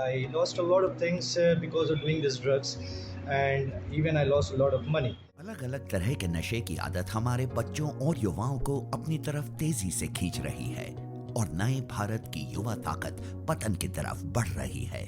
I lost a lot of things because of doing these drugs, and even I lost a lot of money. अलग अलग तरह के नशे की आदत हमारे बच्चों और युवाओं को अपनी तरफ तेजी से खींच रही है और नए भारत की युवा ताकत पतन की तरफ बढ़ रही है।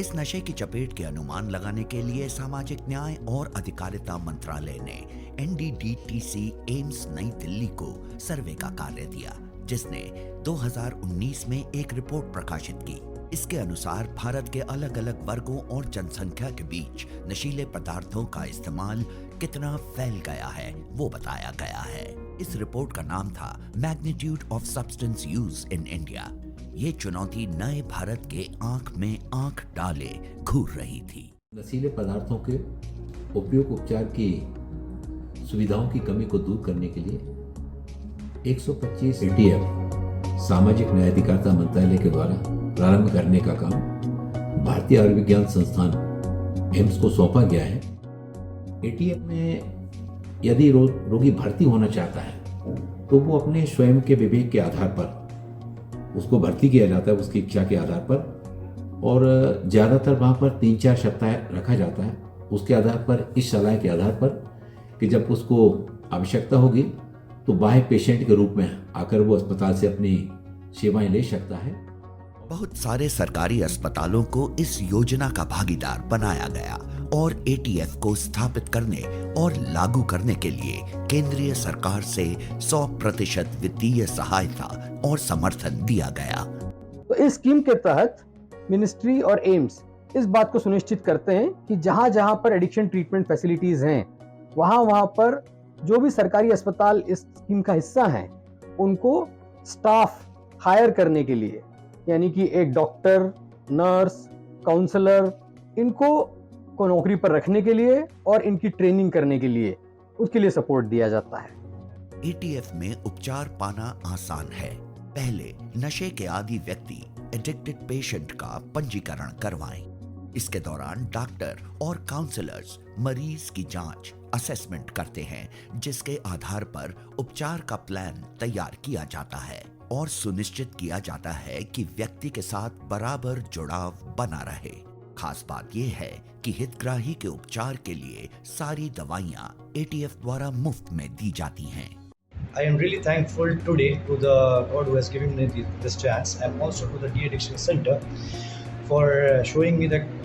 इस नशे की चपेट के अनुमान लगाने के लिए सामाजिक न्याय और अधिकारिता मंत्रालय ने NDDTC एम्स नई दिल्ली को सर्वे का कार्य दिया, जिसने 2019 में एक रिपोर्ट प्रकाशित की। इसके अनुसार भारत के अलग अलग वर्गों और जनसंख्या के बीच नशीले पदार्थों का इस्तेमाल कितना फैल गया है वो बताया गया है। इस रिपोर्ट का नाम था magnitude of substance use in India. ये चुनौती नए भारत के आंख में आंख डाले घूर रही थी। नशीले पदार्थों के उपयोग उपचार की सुविधाओं की कमी को दूर करने के लिए 125 ATF सामाजिक न्याय अधिकारिता मंत्रालय के द्वारा प्रारंभ करने का काम भारतीय आयुर्विज्ञान संस्थान एम्स को सौंपा गया है। ATF में यदि रोगी भर्ती होना चाहता है तो वो अपने स्वयं के विवेक के आधार पर उसको भर्ती किया जाता है, उसकी इच्छा के आधार पर, और ज़्यादातर वहाँ पर 3-4 सप्ताह रखा जाता है। उसके आधार पर, इस सलाह के आधार पर कि जब उसको आवश्यकता होगी तो बाह्य पेशेंट के रूप में आकर वो अस्पताल से अपनी सेवाएं ले सकता है। बहुत सारे सरकारी अस्पतालों को इस योजना का भागीदार बनाया गया और ATF को स्थापित करने और लागू करने के लिए केंद्रीय सरकार से 100% वित्तीय सहायता और समर्थन दिया गया। तो इस स्कीम के तहत मिनिस्ट्री और एम्स इस बात को सुनिश्चित करते हैं कि जहां जहां पर एडिक्शन ट्रीटमेंट फैसिलिटीज हैं, वहां पर जो भी सरकारी अस्पताल इस स्कीम का हिस्सा हैं, उनको स्टाफ हायर करने के लिए, यानी कि एक डॉक्टर, नर्स, काउंसलर, इनको नौकरी पर रखने के लिए और इनकी ट्रेनिंग करने के लिए, उसके लिए सपोर्ट दिया जाता है। ATF में उपचार पाना आसान है। पहले नशे के आदी व्यक्ति एडिक्टेड पेशेंट का पंजीकरण करवाएं। इसके दौरान डॉक्टर और काउंसलर्स मरीज की जांच, असेसमेंट करते हैं, जिसके आधार पर उपचार का प्लान तैयार किया जाता है और सुनिश्चित किया जाता है कि व्यक्ति के साथ बराबर जुड़ाव बना रहे। खास बात यह है कि हितग्राही के उपचार के लिए सारी दवाइयां ATF द्वारा मुफ्त में दी जाती हैं। I am really thankful today to the God who has given me this chance, and also to the De-Addiction Center for showing me that